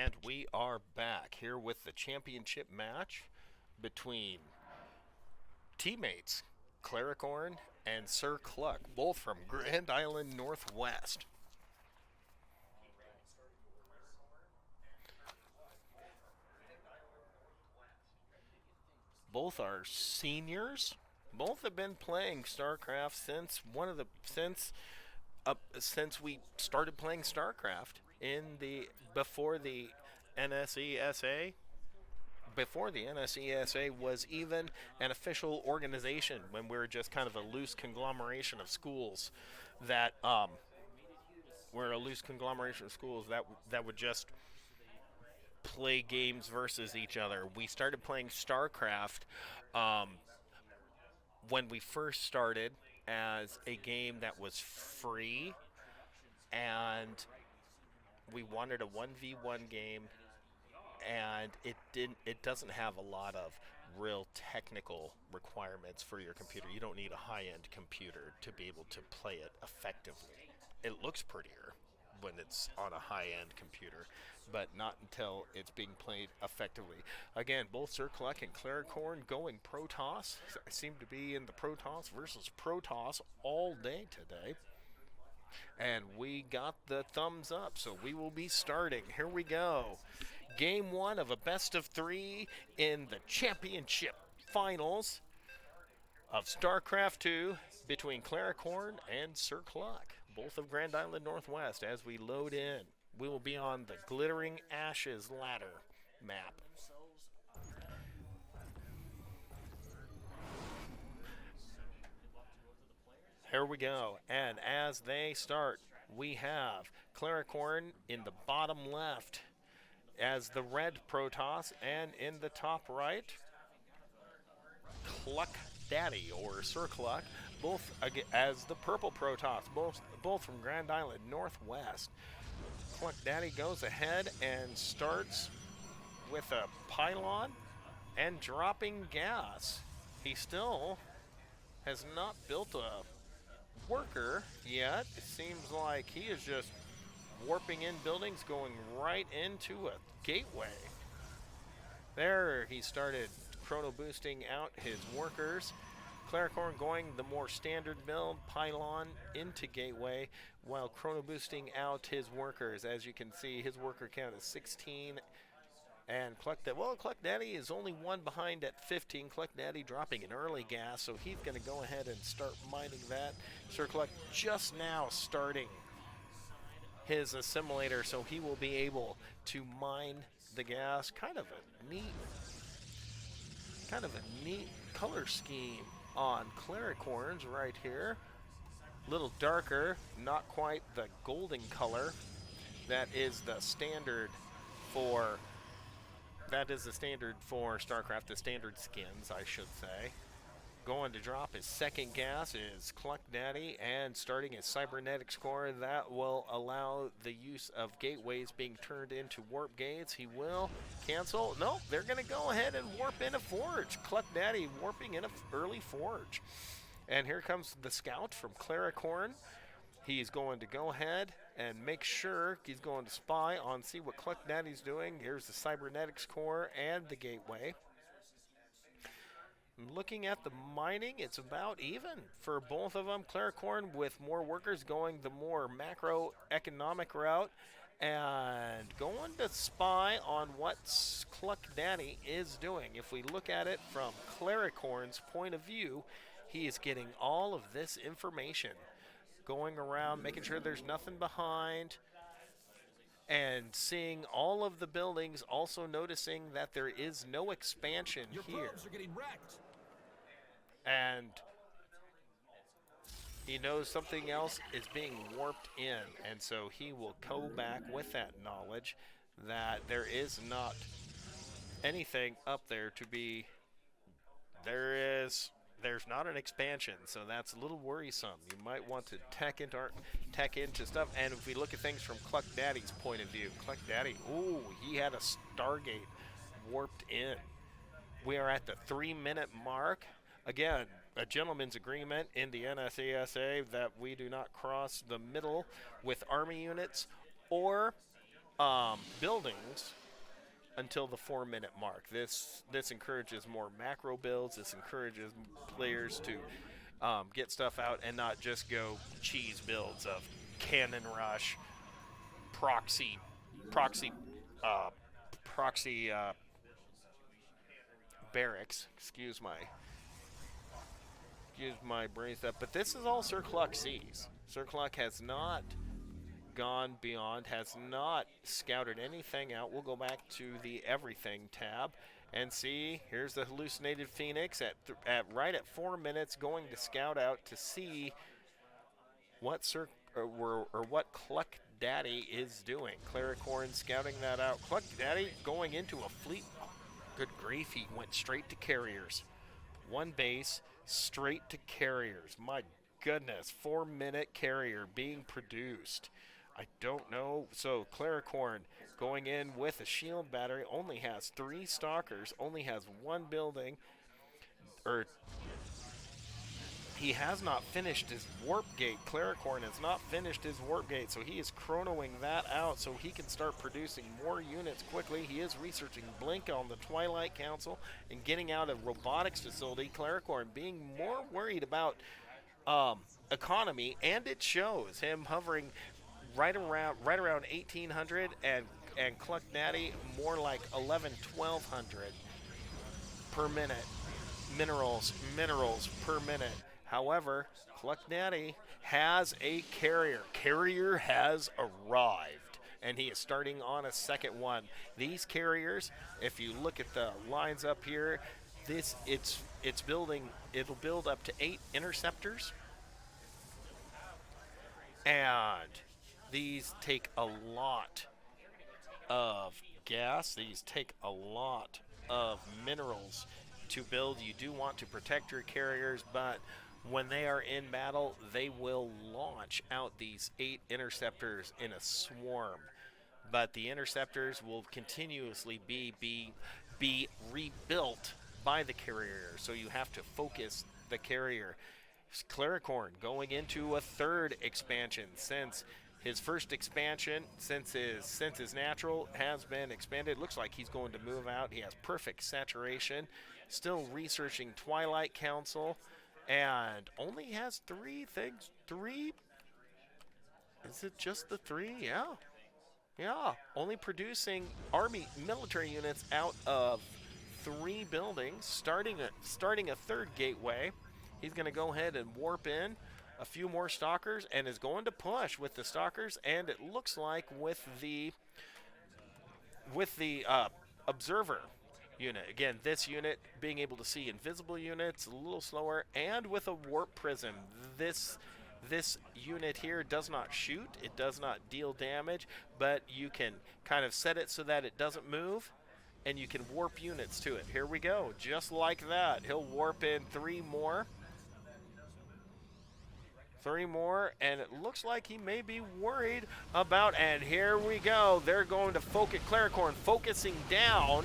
And we are back here with the championship match between teammates Claricorn and Sircluck, both from Grand Island Northwest. Both are seniors. Both have been playing StarCraft since we started playing StarCraft in the before the NSESA before the NSESA was even an official organization, when we were just kind of a loose conglomeration of schools that were a loose conglomeration of schools that would just play games versus each other. We started playing StarCraft um, when we first started as a game that was free, and we wanted a 1v1 game, and it doesn't have a lot of real technical requirements for your computer. You don't need a high-end computer to be able to play it effectively. It looks prettier when it's on a high-end computer, but not until it's being played effectively. Again, both Sircluck and Claricorn going Protoss. I seem to be in the Protoss versus Protoss all day today. And we got the thumbs up, so we will be starting. Here we go. Game one of a best of three in the championship finals of StarCraft 2 between Claricorn and Sircluck, both of Grand Island Northwest. As we load in, we will be on the Glittering Ashes ladder map. Here we go, and as they start, we have Claricorn in the bottom left as the red Protoss, and in the top right, Cluck Daddy or Sircluck, both as the purple Protoss, both from Grand Island Northwest. Cluck Daddy goes ahead and starts with a pylon and dropping gas. He still has not built a worker yet. It seems like he is just warping in buildings, going right into a gateway. There, he started chrono boosting out his workers. Claricorn going the more standard build, pylon into gateway, while chrono boosting out his workers. As you can see, his worker count is 16. And Cluck Daddy is only one behind at 15. Cluck Daddy dropping an early gas, so he's going to go ahead and start mining that. Sircluck just now starting his assimilator, so he will be able to mine the gas. Kind of a neat color scheme on Claricorn's right here. A little darker, not quite the golden color that is the standard for StarCraft, the standard skins, I should say. Going to drop his second gas is Cluck Daddy, and starting his cybernetics core that will allow the use of gateways being turned into warp gates. He will cancel. No, they're going to go ahead and warp in a forge. Cluck Daddy warping in an early forge. And here comes the scout from Claricorn. He's going to go ahead and make sure he's going to spy on, see what Cluck Daddy's doing. Here's the cybernetics core and the gateway. Looking at the mining, it's about even for both of them. Claricorn with more workers going the more macroeconomic route, and going to spy on what Cluck Daddy is doing. If we look at it from Claricorn's point of view, he is getting all of this information, going around, making sure there's nothing behind, and seeing all of the buildings, also noticing that there is no expansion here. Probes are getting wrecked. And he knows something else is being warped in, and so he will go back with that knowledge that there is not anything up there to be. There's not an expansion, so that's a little worrisome. You might want to tech into stuff. And if we look at things from Cluck Daddy's point of view, Cluck Daddy, ooh, he had a Stargate warped in. We are at the 3-minute mark. Again, a gentleman's agreement in the NSESA that we do not cross the middle with army units or buildings until the 4-minute mark. This encourages more macro builds. This encourages players to get stuff out and not just go cheese builds of cannon rush, proxy, proxy, uh, proxy barracks. Excuse my brain stuff. But this is all Sircluck sees. Sircluck has not gone beyond, has not scouted anything out. We'll go back to the everything tab and see. Here's the hallucinated phoenix at right at 4 minutes, going to scout out to see what what Cluck Daddy is doing. Claricorn scouting that out. Cluck Daddy going into a fleet. Good grief, he went straight to carriers. One base, straight to carriers. My goodness, 4-minute carrier being produced. I don't know. So Claricorn going in with a shield battery, only has 3 stalkers, only has 1 building. He has not finished his warp gate. Claricorn has not finished his warp gate, so he is chronoing that out so he can start producing more units quickly. He is researching Blink on the Twilight Council and getting out a robotics facility. Claricorn being more worried about economy, and it shows him hovering right around 1800, and Cluck Natty more like 1200 per minute. Minerals per minute. However, Cluck Natty has a carrier. Carrier has arrived, and he is starting on a second one. These carriers, if you look at the lines up here, it's building. It'll build up to 8 interceptors, and these take a lot of gas. These take a lot of minerals to build. You do want to protect your carriers, but when they are in battle, they will launch out these 8 interceptors in a swarm. But the interceptors will continuously be rebuilt by the carrier, so you have to focus the carrier. Claricorn going into a 3rd expansion, since his first expansion, since his natural has been expanded. Looks like he's going to move out. He has perfect saturation. Still researching Twilight Council, and only has 3 things. 3? Is it just the 3? Yeah. Only producing military units out of 3 buildings, starting a 3rd gateway. He's going to go ahead and warp in a few more stalkers and is going to push with the stalkers, and it looks like with the observer unit. Again, this unit being able to see invisible units a little slower, and with a warp prism. This unit here does not shoot, it does not deal damage, but you can kind of set it so that it doesn't move, and you can warp units to it. Here we go, just like that. He'll warp in 3 more. 3 more, and it looks like he may be worried about, and here we go. They're going to focus, Claricorn focusing down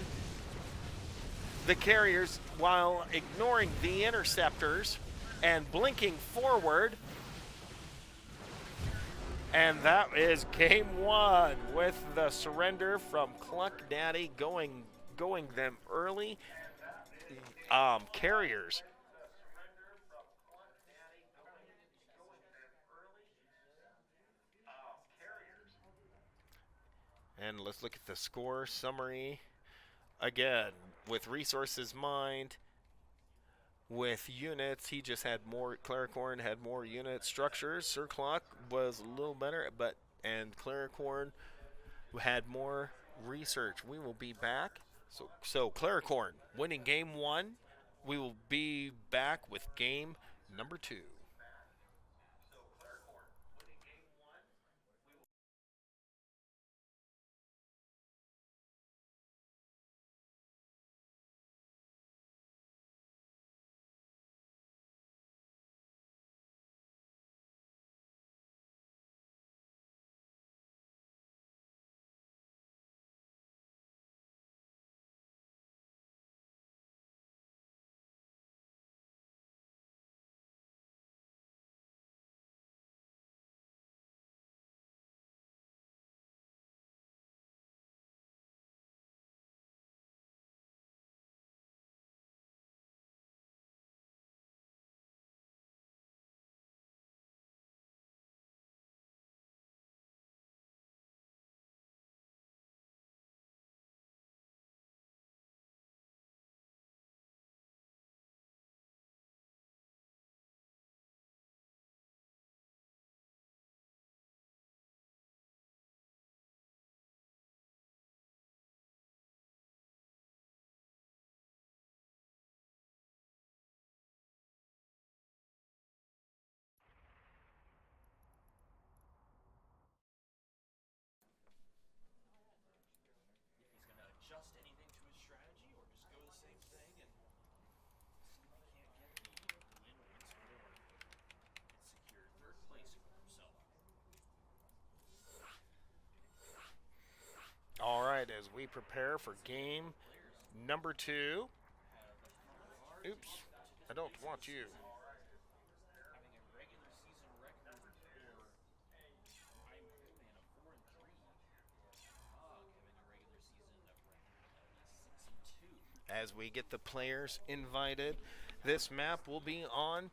the carriers while ignoring the interceptors and blinking forward. And that is game 1 with the surrender from Cluck Daddy going them early. Carriers. And let's look at the score summary. Again, with resources mined, with units, he just had more. Claricorn had more unit structures. Sircluck was a little better, and Claricorn had more research. We will be back. So Claricorn winning game 1. We will be back with game number 2. right, as we prepare for game number 2. Oops, I don't want you. As we get the players invited, this map will be on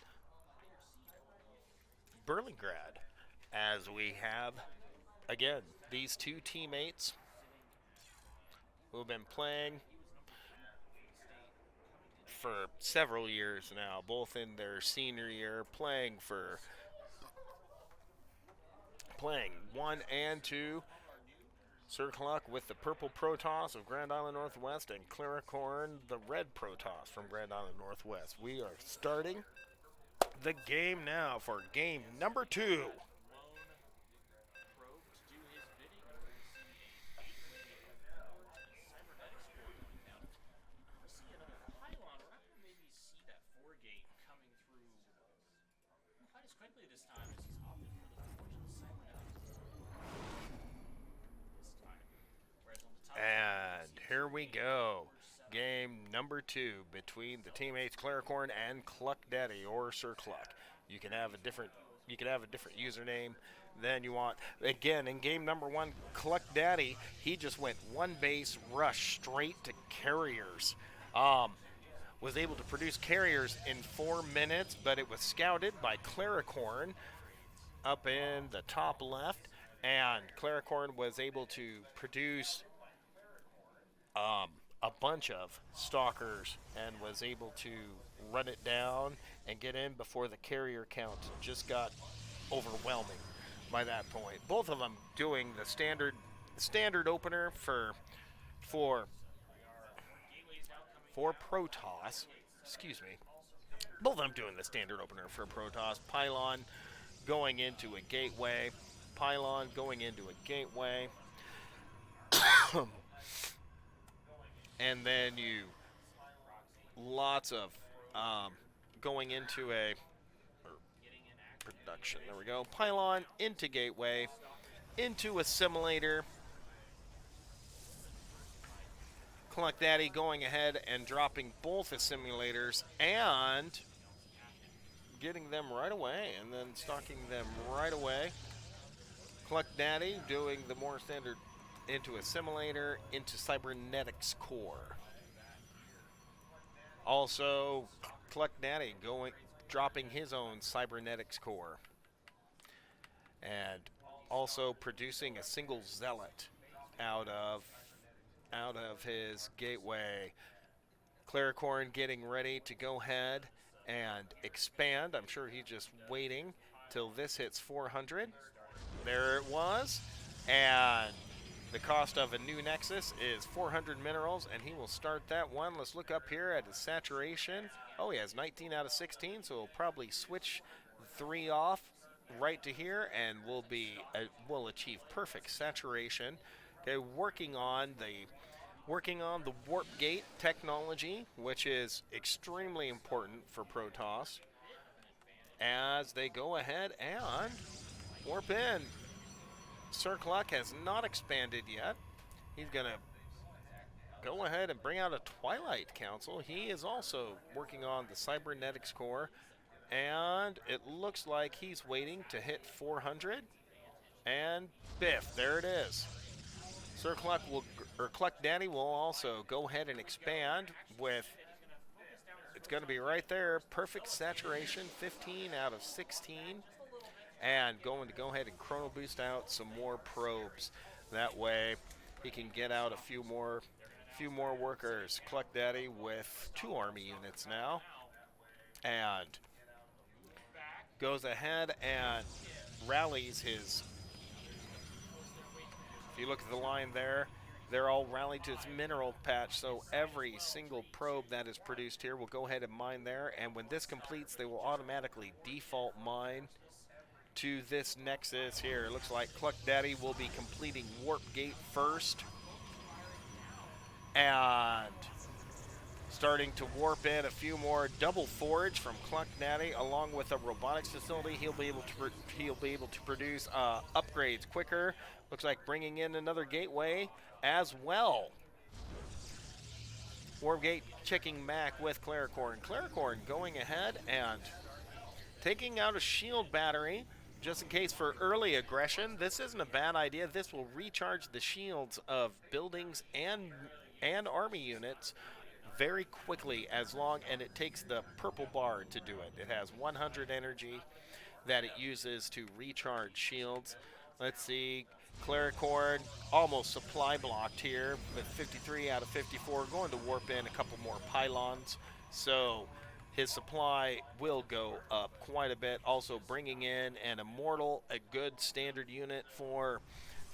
Burlingrad, as we have, again, these two teammates who have been playing for several years now, both in their senior year, playing 1 and 2. Sircluck with the purple Protoss of Grand Island Northwest, and Claricorn, the red Protoss from Grand Island Northwest. We are starting the game now for game number 2. And here we go. Game number 2 between the teammates Claricorn and Cluck Daddy, or Sircluck. You can have a different username than you want. Again, in game number 1, Cluck Daddy, he just went one base rush straight to carriers. Was able to produce carriers in 4 minutes, but it was scouted by Claricorn up in the top left, and Claricorn was able to produce a bunch of stalkers and was able to run it down and get in before the carrier count just got overwhelming by that point. Both of them doing the standard opener for Protoss. Excuse me. Both of them doing the standard opener for Protoss. Pylon going into a gateway. Pylon going into a gateway. And then lots of going into a production. There we go. Pylon into gateway, into assimilator. Cluck Daddy going ahead and dropping both assimilators and getting them right away, and then stalking them right away. Cluck Daddy doing the more standard into assimilator, into cybernetics core. Also, Cluck Daddy dropping his own cybernetics core, and also producing a single zealot out of his gateway. Claricorn getting ready to go ahead and expand. I'm sure he's just waiting till this hits 400. There it was, and the cost of a new Nexus is 400 minerals, and he will start that one. Let's look up here at his saturation. Oh, he has 19 out of 16, so he'll probably switch 3 off right to here, and will achieve perfect saturation. Okay, working on the warp gate technology, which is extremely important for Protoss, as they go ahead and warp in. Sircluck has not expanded yet. He's going to go ahead and bring out a Twilight Council. He is also working on the cybernetics core, and it looks like he's waiting to hit 400, and biff, there it is. Cluck Daddy will also go ahead and expand with, it's going to be right there, perfect saturation, 15 out of 16. And going to go ahead and chrono boost out some more probes. That way he can get out a few more workers. Cluck Daddy with 2 army units now, and goes ahead and rallies his. If you look at the line there, they're all rallied to its mineral patch, so every single probe that is produced here will go ahead and mine there, and when this completes, they will automatically default mine to this Nexus here. It looks like Cluck Daddy will be completing Warp Gate first, and Starting to warp in a few more double forage from Cluck Natty, along with a robotics facility. He'll be able to produce upgrades quicker. Looks like bringing in another gateway as well. Wargate checking back with Claricorn. Claricorn going ahead and taking out a shield battery just in case for early aggression. This isn't a bad idea. This will recharge the shields of buildings and army units very quickly, and it takes the purple bar to do it. It has 100 energy that it uses to recharge shields. Let's see, Claricorn almost supply blocked here with 53 out of 54, going to warp in a couple more pylons, so his supply will go up quite a bit. Also bringing in an Immortal, a good standard unit for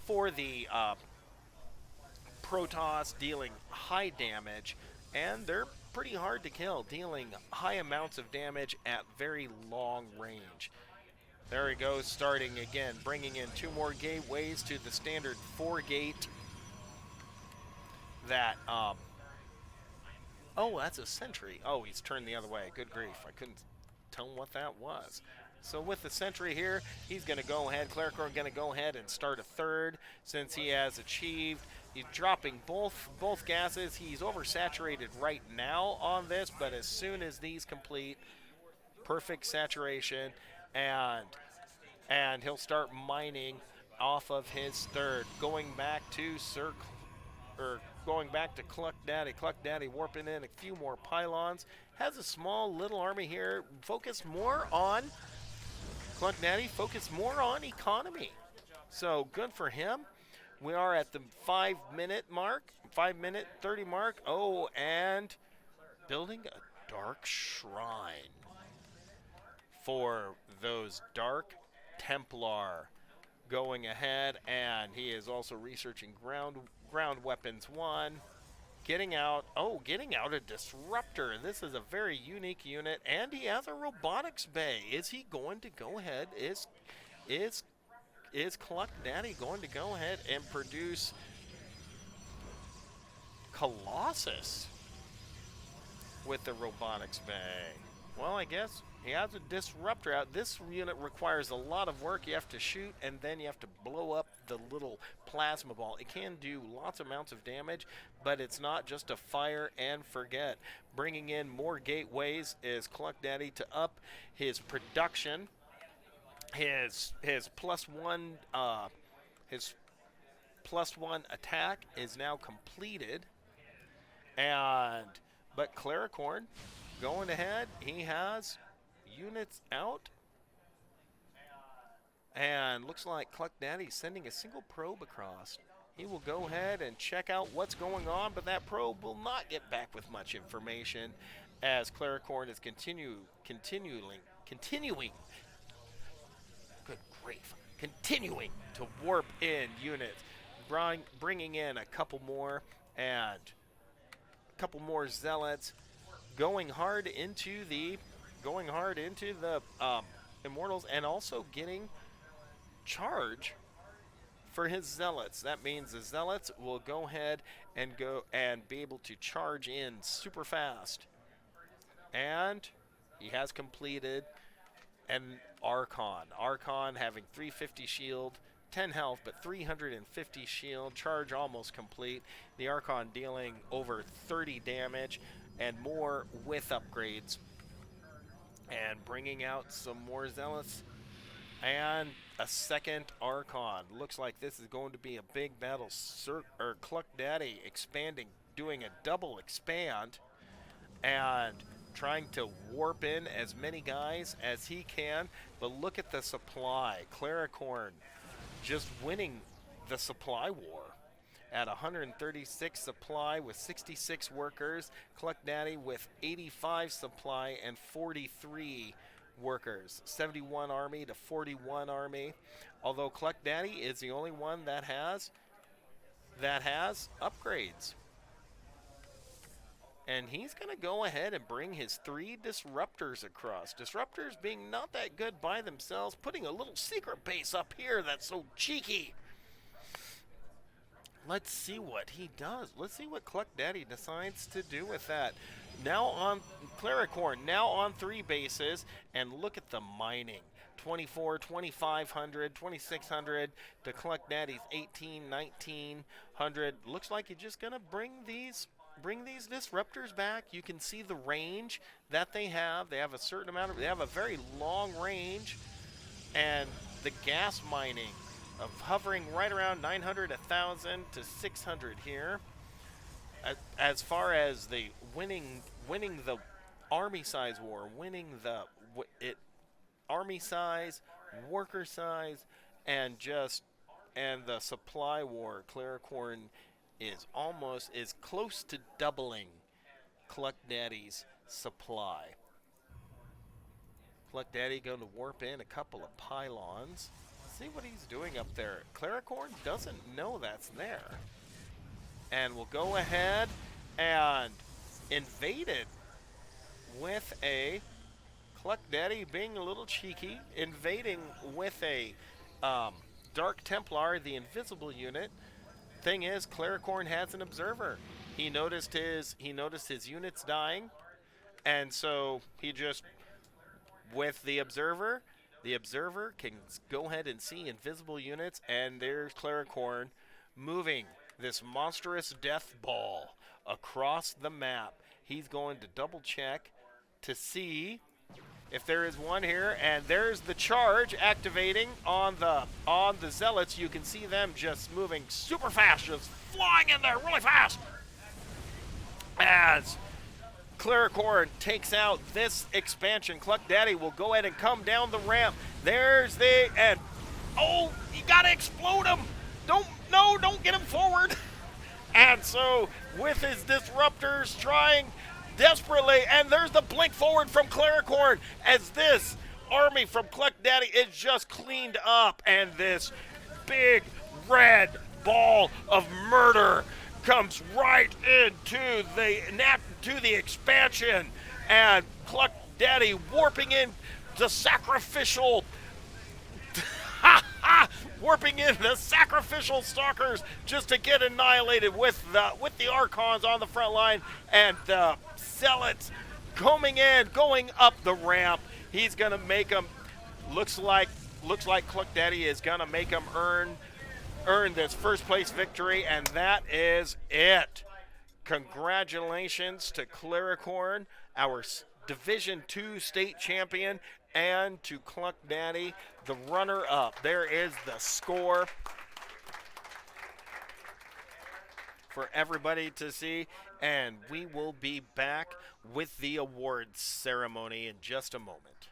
the Protoss, dealing high damage, and they're pretty hard to kill, dealing high amounts of damage at very long range. There he goes, starting again, bringing in 2 more gateways to the standard 4-gate. That, oh, that's a sentry. Oh, he's turned the other way. Good grief, I couldn't tell what that was. So with the sentry here, he's going to go ahead, Claricorn going to go ahead and start a 3rd, since he has achieved. He's dropping both gases. He's oversaturated right now on this, but as soon as these complete, perfect saturation, and he'll start mining off of his 3rd, going back to Cluck Daddy. Cluck Daddy warping in a few more pylons. Has a small little army here. Focused more on Cluck Daddy. Focused more on economy. So good for him. We are at the 5-minute mark, 5-minute 30 mark. Oh, and building a dark shrine for those Dark Templar. Going ahead, and he is also researching ground weapons 1. Getting out a disruptor. This is a very unique unit, and he has a robotics bay. Is he going to go ahead? Is Cluck Daddy going to go ahead and produce Colossus with the robotics bay? Well, I guess he has a disruptor out. This unit requires a lot of work. You have to shoot, and then you have to blow up the little plasma ball. It can do lots of amounts of damage, but it's not just a fire and forget. Bringing in more gateways is Cluck Daddy to up his production. His +1 attack is now completed, but Claricorn going ahead, he has units out, and looks like Cluck Daddy's sending a single probe across. He will go ahead and check out what's going on, but that probe will not get back with much information, as Claricorn is continuing to warp in units, bringing in a couple more zealots, going hard into the Immortals, and also getting charge for his zealots. That means the zealots will go ahead and be able to charge in super fast. And he has completed an Archon. Archon having 350 shield, 10 health, but 350 shield. Charge almost complete. The Archon dealing over 30 damage and more with upgrades. And bringing out some more zealots. And a second Archon. Looks like this is going to be a big battle. Cluck Daddy expanding, doing a double expand. And trying to warp in as many guys as he can, but look at the supply. Claricorn just winning the supply war at 136 supply with 66 workers. Cluck Daddy with 85 supply and 43 workers. 71 army to 41 army. Although Cluck Daddy is the only one that has upgrades. And he's going to go ahead and bring his 3 disruptors across. Disruptors being not that good by themselves, putting a little secret base up here that's so cheeky. Let's see what he does. Let's see what Cluck Daddy decides to do with that. now on Claricorn, now on 3 bases, and look at the mining. 24, 2500, 2600 to Cluck Daddy's 18, 1900. Looks like you're just gonna bring these disruptors back. You can see the range that they have. They have a certain amount of, they have a very long range, and the gas mining of hovering right around 900, 1000 to 600 here. As far as the winning the army size war, winning the it army size, worker size, and just and the supply war, Claricorn is close to doubling Cluck Daddy's supply. Cluck Daddy going to warp in a couple of pylons. See what he's doing up there. Claricorn doesn't know that's there. And we'll go ahead and invade it with a Cluck Daddy being a little cheeky, invading with a Dark Templar, the invisible unit. Thing is, Claricorn has an observer. He noticed his units dying, and so he just, with the observer can go ahead and see invisible units, and there's Claricorn moving this monstrous death ball across the map. He's going to double check to see if there is one here, and there's the charge activating on the zealots. You can see them just moving super fast, just flying in there really fast. As Claricorn takes out this expansion, Cluck Daddy will go ahead and come down the ramp. There's the, and oh, you gotta explode him. Don't get him forward. And so with his disruptors trying desperately, and there's the blink forward from Claricorn as this army from Cluck Daddy is just cleaned up, and this big red ball of murder comes right into the expansion, and Cluck Daddy warping in the sacrificial warping in the sacrificial stalkers just to get annihilated with the Archons on the front line, and the zealots going up the ramp. He's gonna make them, looks like Cluck Daddy is gonna make them earn this first place victory, and that is it. Congratulations to Claricorn, our Division II state champion, and to Cluck Daddy, the runner-up. There is the score for everybody to see, and we will be back with the awards ceremony in just a moment.